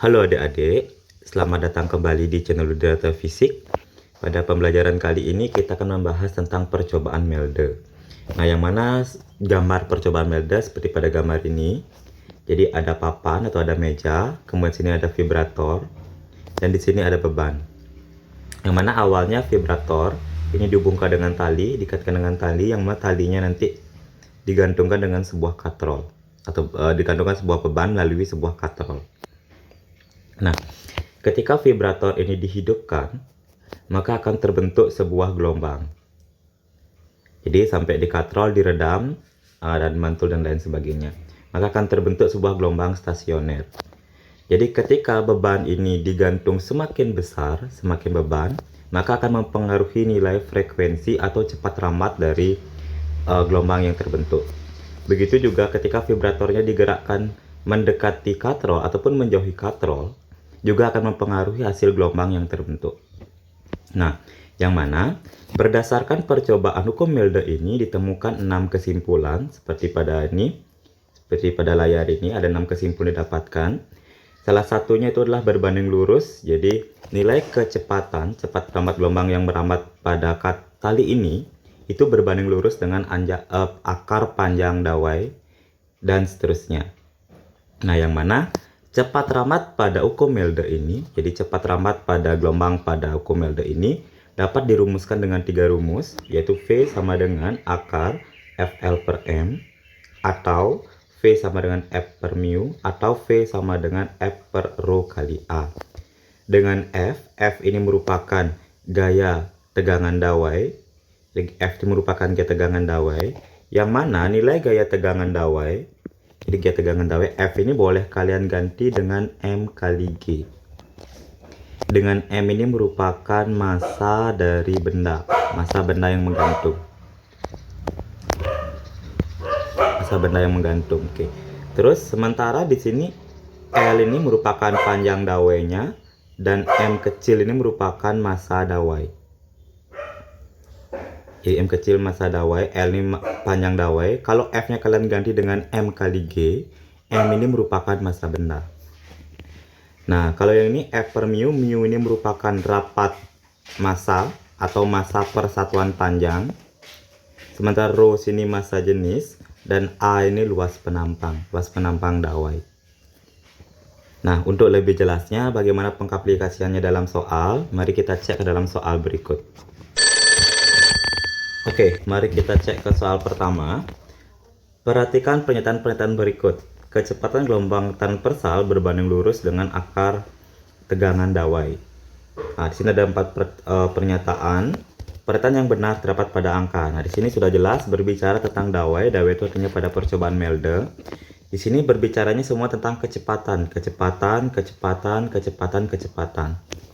Halo adik-adik, selamat datang kembali di channel Data Fisik. Pada pembelajaran kali ini kita akan membahas tentang percobaan Melde. Nah, yang mana gambar percobaan Melde seperti pada gambar ini. Jadi ada papan atau ada meja, kemudian sini ada vibrator, dan di sini ada beban. Yang mana awalnya vibrator ini dihubungkan dengan tali, dikaitkan dengan tali, yang mana talinya nanti digantungkan dengan sebuah katrol atau digantungkan sebuah beban melalui sebuah katrol. Nah, ketika vibrator ini dihidupkan, maka akan terbentuk sebuah gelombang. Jadi sampai di katrol, diredam, dan mantul dan lain sebagainya. Maka akan terbentuk sebuah gelombang stasioner. Jadi ketika beban ini digantung semakin besar, semakin beban, maka akan mempengaruhi nilai frekuensi atau cepat ramat dari gelombang yang terbentuk. Begitu juga ketika vibratornya digerakkan mendekati katrol ataupun menjauhi katrol, juga akan mempengaruhi hasil gelombang yang terbentuk. Nah, yang mana berdasarkan percobaan hukum Melde ini ditemukan 6 kesimpulan seperti pada layar ini ada 6 kesimpulan didapatkan. Salah satunya itu adalah berbanding lurus. Jadi nilai kecepatan cepat ramat gelombang yang merambat pada tali ini itu berbanding lurus dengan akar panjang dawai dan seterusnya. Nah, yang mana cepat ramat pada hukum Melde ini, jadi cepat ramat pada gelombang pada hukum Melde ini dapat dirumuskan dengan 3 rumus, yaitu V sama dengan akar FL per M, atau V sama dengan F per mu, atau V sama dengan F per rho kali A. Dengan F ini merupakan gaya tegangan dawai, F ini merupakan gaya tegangan dawai, yang mana nilai gaya tegangan dawai, jadi gaya tegangan dawai F ini boleh kalian ganti dengan M kali G. Dengan M ini merupakan massa dari benda, massa benda yang menggantung. Massa benda yang menggantung. Oke. Terus sementara di sini L ini merupakan panjang dawainya dan M kecil ini merupakan massa dawai. Jadi M kecil massa dawai, L ini panjang dawai. Kalau F nya kalian ganti dengan M kali G, M ini merupakan massa benda. Nah, kalau yang ini F per mu, mu ini merupakan rapat massa atau massa persatuan panjang. Sementara rho sini massa jenis dan A ini luas penampang dawai. Nah, untuk lebih jelasnya bagaimana pengaplikasiannya dalam soal, mari kita cek ke dalam soal berikut. Oke, mari kita cek ke soal pertama. Perhatikan pernyataan-pernyataan berikut. Kecepatan gelombang transversal berbanding lurus dengan akar tegangan dawai. Nah, di sini ada 4 pernyataan. Pernyataan yang benar terdapat pada angka. Nah, di sini sudah jelas berbicara tentang dawai. Dawai itu artinya pada percobaan Melde. Di sini berbicaranya semua tentang kecepatan.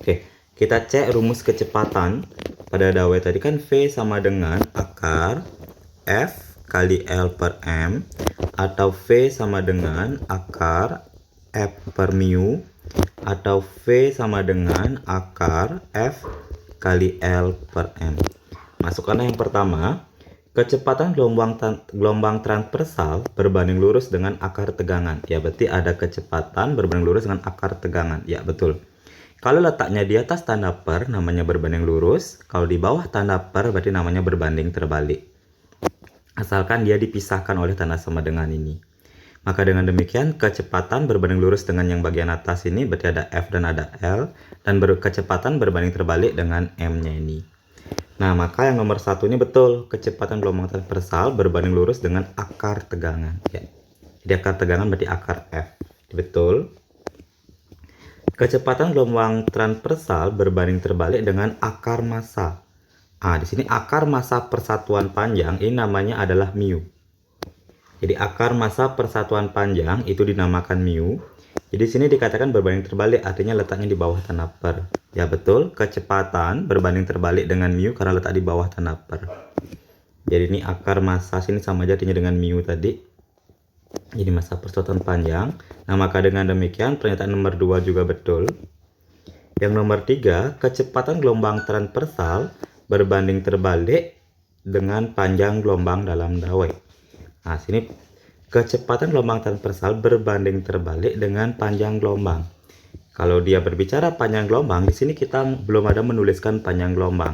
Oke, kita cek rumus kecepatan. Pada dawai tadi kan V sama dengan akar F kali L per M, atau V sama dengan akar F per mu, atau V sama dengan akar F kali L per M. Masukkanlah yang pertama, kecepatan gelombang transversal berbanding lurus dengan akar tegangan. Ya, berarti ada kecepatan berbanding lurus dengan akar tegangan. Ya, betul. Kalau letaknya di atas tanda per namanya berbanding lurus, kalau di bawah tanda per berarti namanya berbanding terbalik. Asalkan dia dipisahkan oleh tanda sama dengan ini. Maka dengan demikian kecepatan berbanding lurus dengan yang bagian atas ini berarti ada F dan ada L, dan kecepatan berbanding terbalik dengan M-nya ini. Nah, maka yang nomor 1 ini betul, kecepatan gelombang transversal berbanding lurus dengan akar tegangan. Ya. Jadi akar tegangan berarti akar F. Betul. Kecepatan gelombang transversal berbanding terbalik dengan akar massa. Di sini akar massa persatuan panjang ini namanya adalah mu. Jadi akar massa persatuan panjang itu dinamakan mu. Jadi sini dikatakan berbanding terbalik, artinya letaknya di bawah tanda per. Ya, betul, kecepatan berbanding terbalik dengan mu karena letak di bawah tanda per. Jadi ini akar massa sini sama aja artinya dengan mu tadi. Jadi massa persatuan panjang. Nah, maka dengan demikian pernyataan nomor 2 juga betul. Yang nomor 3, kecepatan gelombang transversal berbanding terbalik dengan panjang gelombang dalam dawai. Nah, sini kecepatan gelombang transversal berbanding terbalik dengan panjang gelombang. Kalau dia berbicara panjang gelombang, di sini kita belum ada menuliskan panjang gelombang.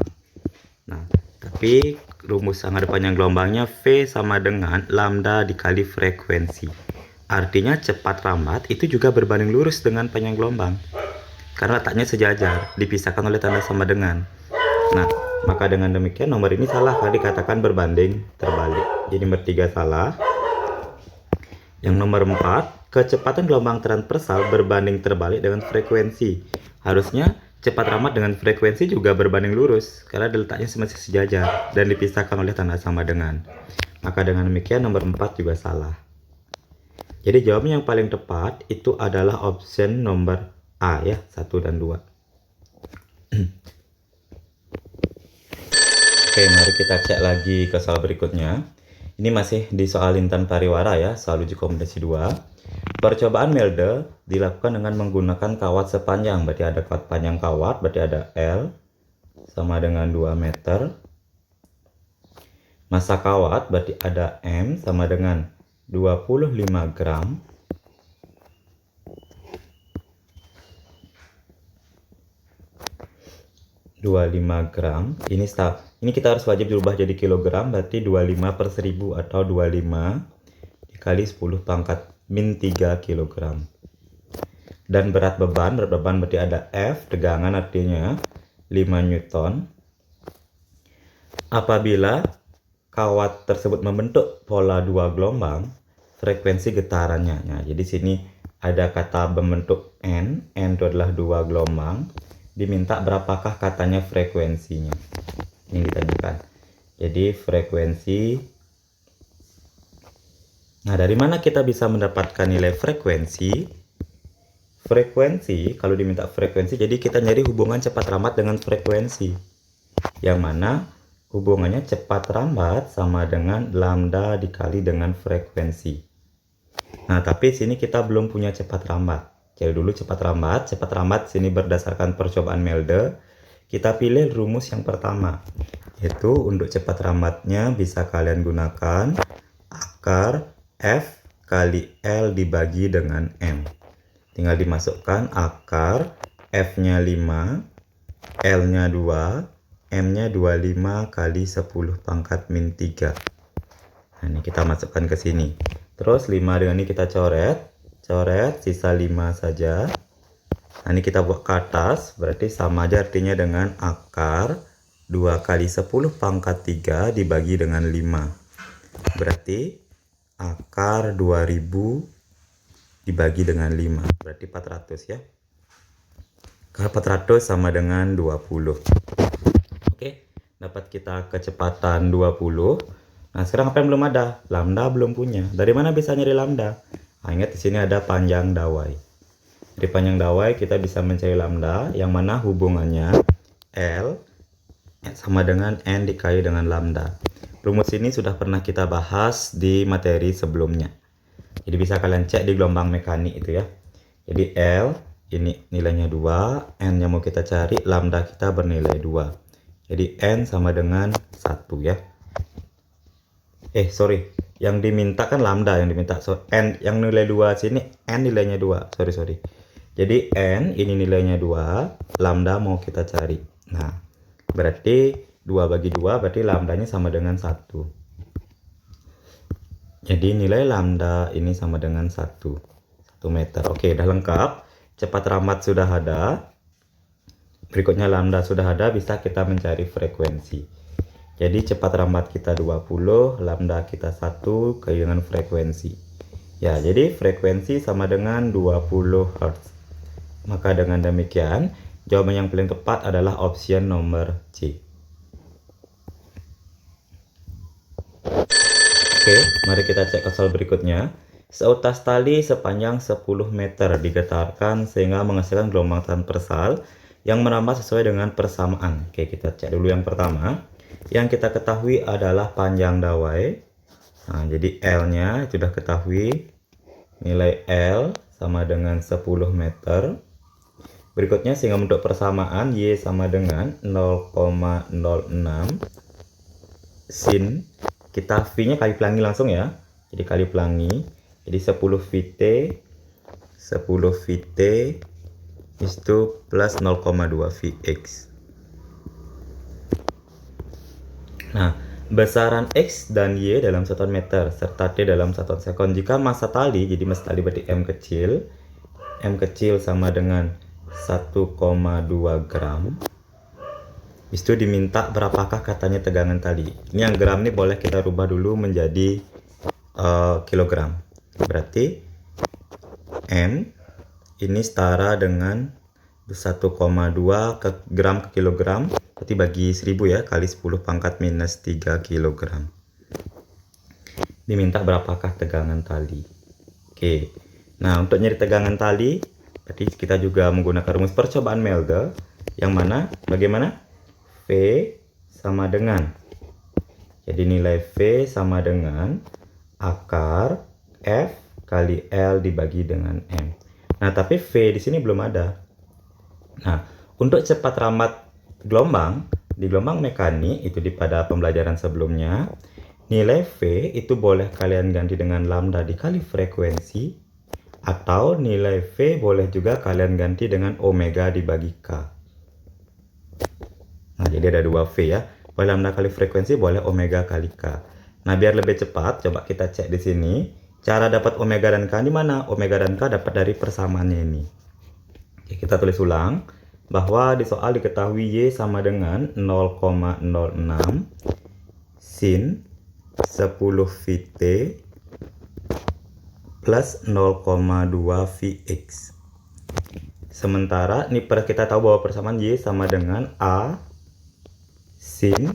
Nah, tapi rumus yang ada panjang gelombangnya V sama dengan lambda dikali frekuensi. Artinya cepat lambat itu juga berbanding lurus dengan panjang gelombang. Karena letaknya sejajar, dipisahkan oleh tanda sama dengan. Nah, maka dengan demikian nomor ini salah karena dikatakan berbanding terbalik. Jadi nomor 3 salah. Yang nomor 4, kecepatan gelombang transversal berbanding terbalik dengan frekuensi. Harusnya cepat lambat dengan frekuensi juga berbanding lurus karena letaknya masih sejajar dan dipisahkan oleh tanda sama dengan. Maka dengan demikian nomor 4 juga salah. Jadi jawaban yang paling tepat itu adalah option nomor A ya, 1 dan 2. Oke, mari kita cek lagi ke soal berikutnya. Ini masih di soal Intan Pariwara ya, soal uji kompetensi 2. Percobaan Melde dilakukan dengan menggunakan kawat sepanjang, berarti ada kawat panjang kawat, berarti ada L sama dengan 2 meter. Massa kawat berarti ada M sama dengan 25 gram. Ini kita harus wajib dirubah jadi kilogram, berarti 25 per 1000 atau 25 dikali 10 pangkat min 3 kilogram. Dan berat beban berarti ada F, tegangan artinya 5 Newton. Apabila kawat tersebut membentuk pola 2 gelombang, frekuensi getarannya. Nah, jadi sini ada kata membentuk N itu adalah 2 gelombang. Diminta berapakah katanya frekuensinya, ini ditanyakan. Jadi frekuensi, nah dari mana kita bisa mendapatkan nilai frekuensi? Frekuensi, kalau diminta frekuensi, jadi kita nyari hubungan cepat lambat dengan frekuensi, yang mana hubungannya cepat lambat sama dengan lambda dikali dengan frekuensi. Nah tapi sini kita belum punya cepat lambat. Cari dulu cepat lambat sini berdasarkan percobaan Melde. Kita pilih rumus yang pertama, yaitu untuk cepat lambatnya bisa kalian gunakan akar F kali L dibagi dengan M. Tinggal dimasukkan akar, F-nya 5, L-nya 2, M-nya 25 kali 10 pangkat min 3. Nah ini kita masukkan ke sini. Terus 5 dengan ini kita coret, sisa 5 saja. Nah ini kita buat ke atas, berarti sama aja artinya dengan akar 2 kali 10 pangkat 3 dibagi dengan 5. Berarti akar 2000 dibagi dengan 5, berarti 400 ya. Akar 400 sama dengan 20. Oke, dapat kita kecepatan 20. Nah sekarang apa yang belum ada? Lambda belum punya. Dari mana bisa nyari lambda? Nah, ingat di sini ada panjang dawai. Dari panjang dawai kita bisa mencari lambda, yang mana hubungannya L sama dengan N dikali dengan lambda. Rumus ini sudah pernah kita bahas di materi sebelumnya. Jadi bisa kalian cek di gelombang mekanik itu ya. Jadi L ini nilainya 2, N yang mau kita cari lambda kita bernilai 2. Jadi N sama dengan 1 ya. Yang diminta kan lambda yang diminta. So N yang nilai 2 sini, N nilainya 2. Sorry. Jadi N ini nilainya 2, lambda mau kita cari. Nah, berarti 2 bagi 2 berarti lambdanya sama dengan 1. Jadi nilai lambda ini sama dengan 1 meter. Oke, udah lengkap. Cepat lambat sudah ada. Berikutnya lambda sudah ada, bisa kita mencari frekuensi. Jadi cepat lambat kita 20, lambda kita 1 dengan frekuensi. Ya, jadi frekuensi sama dengan 20 Hz. Maka dengan demikian, jawaban yang paling tepat adalah option nomor C. Oke, mari kita cek ke soal berikutnya. Seutas tali sepanjang 10 meter digetarkan sehingga menghasilkan gelombang transversal yang menambah sesuai dengan persamaan. Oke, kita cek dulu yang pertama. Yang kita ketahui adalah panjang dawai. Nah, jadi L-nya sudah ketahui. Nilai L sama dengan 10 meter. Berikutnya sehingga untuk persamaan Y sama dengan 0,06 sin. Kita V-nya kali pelangi langsung ya. Jadi kali pelangi. Jadi 10 VT itu plus 0,2 Vx. Nah, besaran X dan Y dalam satuan meter serta T dalam satuan sekon. Jika massa tali, jadi massa tali berarti M kecil sama dengan 1,2 gram. Itu diminta berapakah katanya tegangan tali. Ini yang gram ini boleh kita rubah dulu menjadi kilogram. Berarti M ini setara dengan 1,2 ke gram ke kilogram, berarti bagi 1000 ya, kali 10 pangkat minus 3 kilogram. Diminta berapakah tegangan tali. Oke, nah untuk nyari tegangan tali, berarti kita juga menggunakan rumus percobaan Melde, yang mana, bagaimana? V sama dengan, jadi nilai V sama dengan akar F kali L dibagi dengan M. Nah, tapi V di sini belum ada. Nah, untuk cepat ramat gelombang, di gelombang mekanik itu pada pembelajaran sebelumnya, nilai V itu boleh kalian ganti dengan lambda dikali frekuensi, atau nilai V boleh juga kalian ganti dengan omega dibagi K. Nah, jadi ada 2 V ya. Boleh lambda kali frekuensi, boleh omega kali K. Nah, biar lebih cepat, coba kita cek di sini. Cara dapat omega dan K di mana? Omega dan K dapat dari persamaannya ini. Oke, kita tulis ulang bahwa di soal diketahui Y sama dengan 0,06 sin 10 Vt plus 0,2 Vx. Sementara ini kita tahu bahwa persamaan Y sama dengan A sin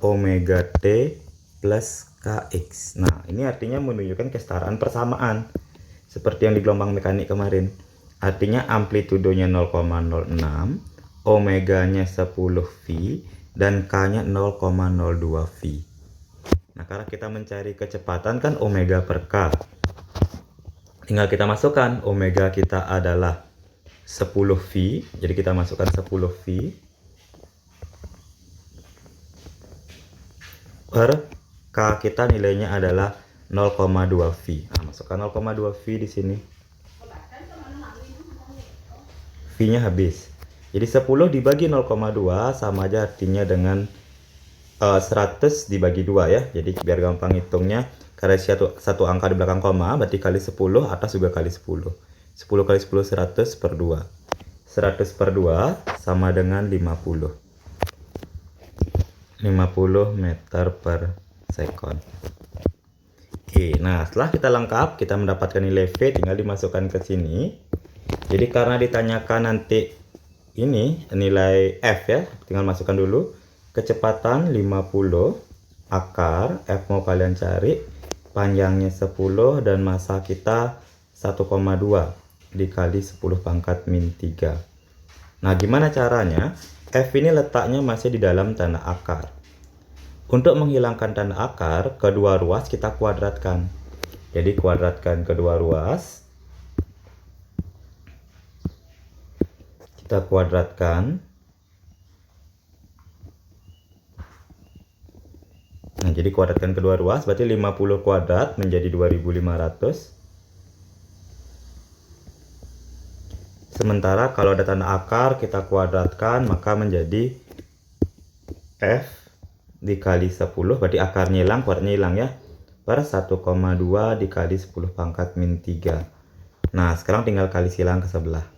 omega T plus Kx. Nah, ini artinya menunjukkan kesetaraan persamaan seperti yang di gelombang mekanik kemarin. Artinya amplitudonya 0,06, omeganya 10 V, dan K-nya 0,02 V. Nah, karena kita mencari kecepatan kan omega per K. Tinggal kita masukkan, omega kita adalah 10 V, jadi kita masukkan 10 V per K kita nilainya adalah 0,2 V. Nah, masukkan 0,2 V di sini. V-nya habis. Jadi 10 dibagi 0,2 sama aja artinya dengan 100 dibagi 2 ya. Jadi biar gampang hitungnya, karena satu angka di belakang koma, berarti kali 10, atas juga kali 10. 10 kali 10 100 per 2. 100 per 2 sama dengan 50. 50 meter per sekon. Oke, nah setelah kita lengkap, kita mendapatkan nilai V, tinggal dimasukkan ke sini. Jadi karena ditanyakan nanti ini nilai F ya, tinggal masukkan dulu. Kecepatan 50, akar F mau kalian cari, panjangnya 10 dan massa kita 1,2 dikali 10 pangkat min 3. Nah, gimana caranya? F ini letaknya masih di dalam tanda akar. Untuk menghilangkan tanda akar, kedua ruas kita kuadratkan. Jadi kuadratkan kedua ruas. Kita kuadratkan. Nah, jadi kuadratkan kedua ruas, berarti 50 kuadrat menjadi 2500. Sementara kalau ada tanda akar, kita kuadratkan, maka menjadi F dikali 10, berarti akarnya hilang, kuadratnya hilang ya, per 1,2 dikali 10 pangkat min 3. Nah, sekarang tinggal kali silang ke sebelah.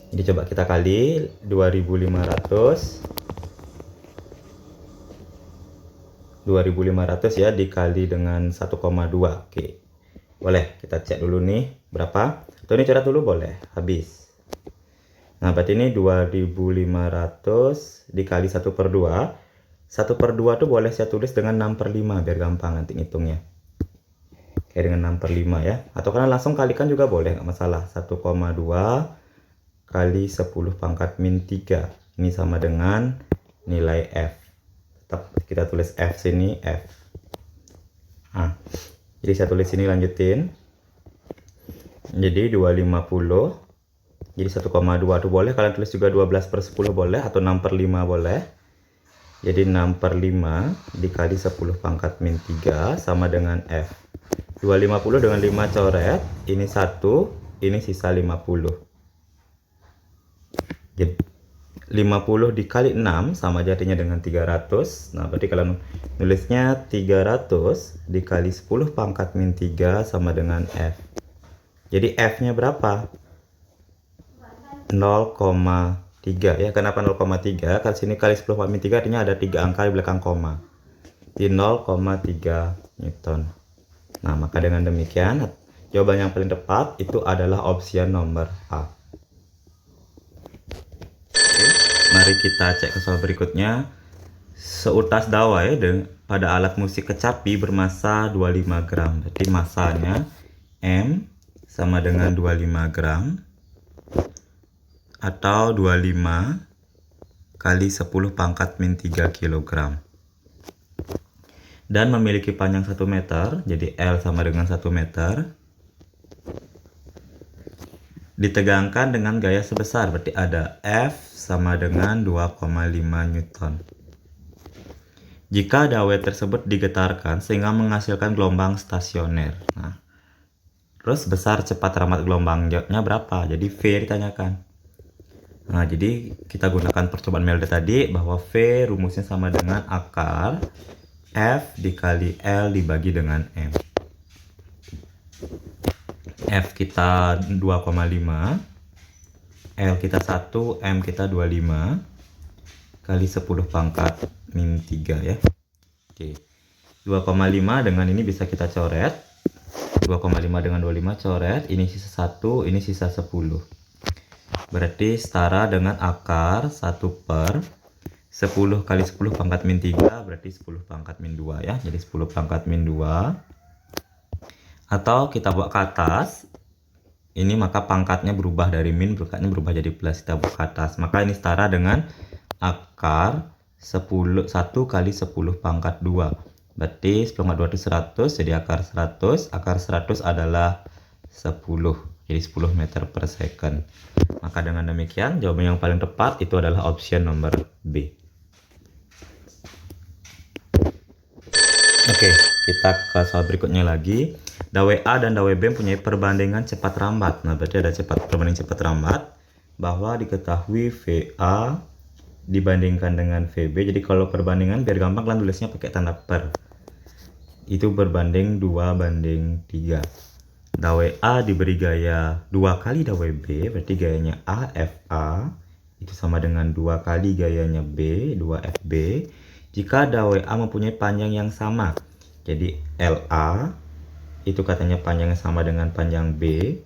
Jadi coba kita kali 2500 ya, dikali dengan 1,2. Oke, boleh kita cek dulu nih berapa. Atau ini coret dulu boleh, habis. Nah, berarti ini 2500 dikali 1 per 2. 1 per 2 tuh boleh saya tulis dengan 6 per 5 biar gampang nanti ngitungnya. Kayak dengan 6 per 5 ya. Atau kalian langsung kalikan juga boleh, nggak masalah. 1,2 kali 10 pangkat min 3. Ini sama dengan nilai F. Tetap kita tulis F sini, F. Nah, jadi saya tulis sini, lanjutin. Jadi 250. Jadi 1,2 tuh boleh, kalian tulis juga 12 per 10 boleh, atau 6 per 5 boleh. Jadi 6 per 5 dikali 10 pangkat min 3 sama dengan F. 250 dengan 5 coret, ini 1, ini sisa 50. Jadi 50 dikali 6 sama jadinya dengan 300. Nah, berarti kalau nulisnya 300 dikali 10 pangkat min 3 sama dengan F. Jadi F-nya berapa? 0,3 ya. Kenapa 0,3? Karena sini kali 10 pangkat min 3 artinya ada 3 angka di belakang koma. Di 0,3 Newton. Nah, maka dengan demikian jawaban yang paling tepat itu adalah opsi nomor A. Mari kita cek ke soal berikutnya. Seutas dawai pada alat musik kecapi bermasa 25 gram. Berarti masanya M sama dengan 25 gram atau 25 kali 10 pangkat min 3 kg. Dan memiliki panjang 1 meter, jadi L sama dengan 1 meter. Ditegangkan dengan gaya sebesar, berarti ada F sama dengan 2,5 Newton. Jika dawai tersebut digetarkan sehingga menghasilkan gelombang stasioner. Nah, terus besar cepat rambat gelombangnya berapa? Jadi V ditanyakan. Nah, jadi kita gunakan percobaan Melde tadi bahwa V rumusnya sama dengan akar F dikali L dibagi dengan M. F kita 2,5, L kita 1, M kita 25 kali 10 pangkat min 3 ya. Oke. 2,5 dengan ini bisa kita coret. 2,5 dengan 25 coret. Ini sisa 1, ini sisa 10. Berarti setara dengan akar 1 per 10 kali 10 pangkat min 3 berarti 10 pangkat min 2 ya. Jadi 10 pangkat min 2. Atau kita bawa ke atas. Ini maka pangkatnya berubah dari min, pangkatnya berubah jadi plus, kita bawa ke atas. Maka ini setara dengan akar 1 kali 10 pangkat 2. Berarti 10 pangkat 2 itu 100, jadi akar 100. Akar 100 adalah 10. Jadi 10 meter per second. Maka dengan demikian, jawaban yang paling tepat itu adalah opsi nomor B. Oke, kita ke soal berikutnya lagi. Dawai A dan dawai B mempunyai perbandingan cepat rambat. Nah, berarti ada perbandingan cepat rambat bahwa diketahui VA dibandingkan dengan VB. Jadi kalau perbandingan biar gampang kalian tulisnya pakai tanda per. Itu berbanding 2:3. Dawai A diberi gaya 2 kali dawai B, berarti gayanya AFA itu sama dengan 2 kali gayanya B, 2FB. Jika dawai A mempunyai panjang yang sama, jadi LA itu katanya panjangnya sama dengan panjang B.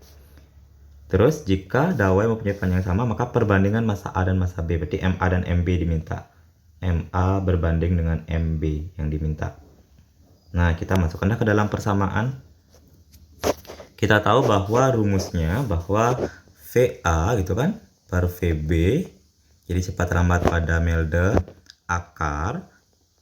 Terus jika dawai mempunyai panjang sama, maka perbandingan massa A dan massa B, berarti MA dan MB diminta. MA berbanding dengan MB yang diminta. Nah, kita masukkanlah ke dalam persamaan. Kita tahu bahwa rumusnya bahwa VA gitu kan per VB, jadi cepat rambat pada Melde akar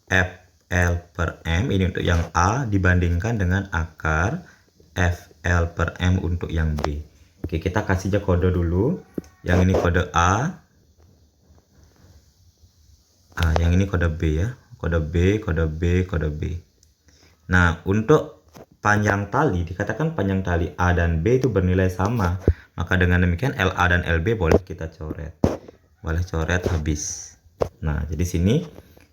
FL per M ini untuk yang A dibandingkan dengan akar FL per M untuk yang B. Oke, kita kasih aja kode dulu. Yang ini kode A. Yang ini kode B ya. Kode B, kode B, kode B. Nah, untuk panjang tali, dikatakan panjang tali A dan B itu bernilai sama. Maka dengan demikian LA dan LB boleh kita coret. Boleh coret habis. Nah, jadi sini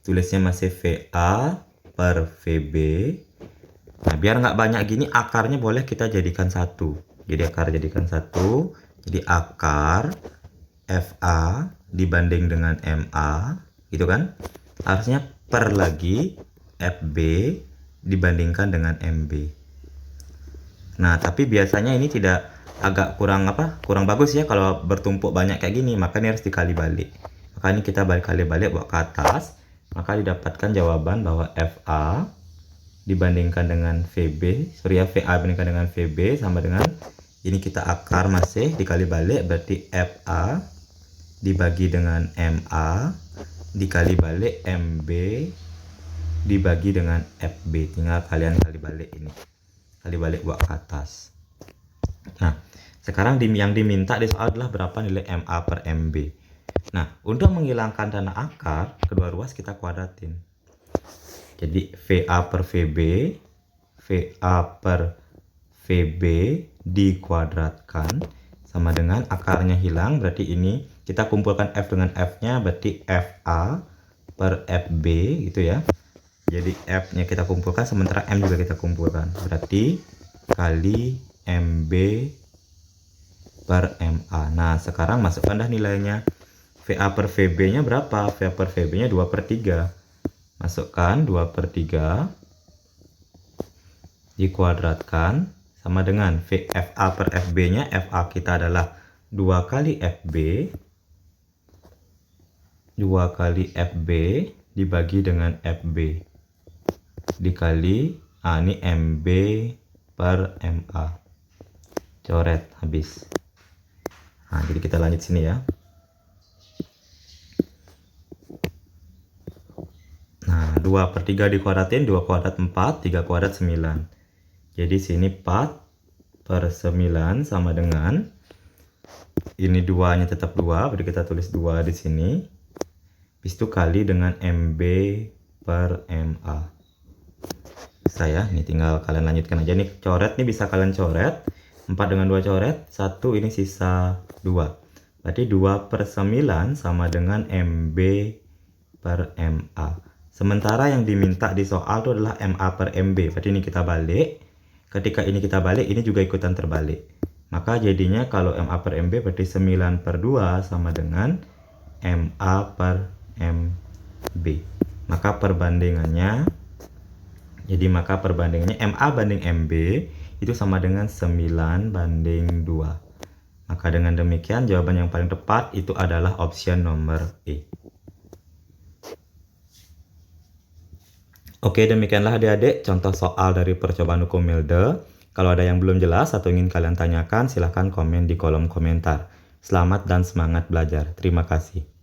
tulisnya masih VA per VB. Nah, biar nggak banyak gini, akarnya boleh kita jadikan 1. Jadi akar jadikan 1. Jadi akar FA dibanding dengan MA, gitu kan? Harusnya per lagi FB dibandingkan dengan MB. Nah, tapi biasanya ini tidak agak kurang bagus ya kalau bertumpuk banyak kayak gini, maka ini harus dikali balik. Maka ini kita kali balik bawa ke atas, maka didapatkan jawaban bahwa FA dibandingkan dengan VB, VA dibandingkan dengan VB sama dengan ini, kita akar masih dikali balik, berarti FA dibagi dengan MA dikali balik MB dibagi dengan FB. Tinggal kalian kali balik ini. Kali balik buat ke atas. Nah, sekarang yang diminta di soal adalah berapa nilai MA per MB. Nah, untuk menghilangkan tanda akar, kedua ruas kita kuadratin. Jadi VA per VB, VA per VB dikuadratkan sama dengan akarnya hilang, berarti ini kita kumpulkan F dengan F-nya, berarti FA per FB gitu ya. Jadi F-nya kita kumpulkan, sementara M juga kita kumpulkan, berarti kali MB per MA. Nah, sekarang masukkan dah nilainya. VA per VB-nya berapa? VA per VB-nya 2/3. Masukkan 2/3 dikuadratkan sama dengan FA per FB-nya. FA kita adalah 2 kali FB. 2 kali FB dibagi dengan FB. Dikali, ini MB per MA. Coret, habis. Nah, jadi kita lanjut sini ya. Nah, 2/3 dikuadratin, 2 kuadrat 4, 3 kuadrat 9. Jadi sini 4/9 sama dengan, ini 2-nya tetap 2, berarti kita tulis 2 di sini. Habis itu kali dengan MB per MA. Bisa ya, ini tinggal kalian lanjutkan aja nih. Coret nih bisa kalian coret. 4 dengan 2 coret, 1 ini sisa 2. Berarti 2/9 sama dengan MB per MA. Sementara yang diminta di soal itu adalah MA per MB. Berarti ini kita balik. Ketika ini kita balik, ini juga ikutan terbalik. Maka jadinya kalau MA per MB berarti 9/2 sama dengan MA per MB. Maka perbandingannya MA banding MB itu sama dengan 9/2. Maka dengan demikian jawaban yang paling tepat itu adalah option nomor E. Oke, demikianlah adik-adik contoh soal dari percobaan hukum Milde. Kalau ada yang belum jelas atau ingin kalian tanyakan, silahkan komen di kolom komentar. Selamat dan semangat belajar. Terima kasih.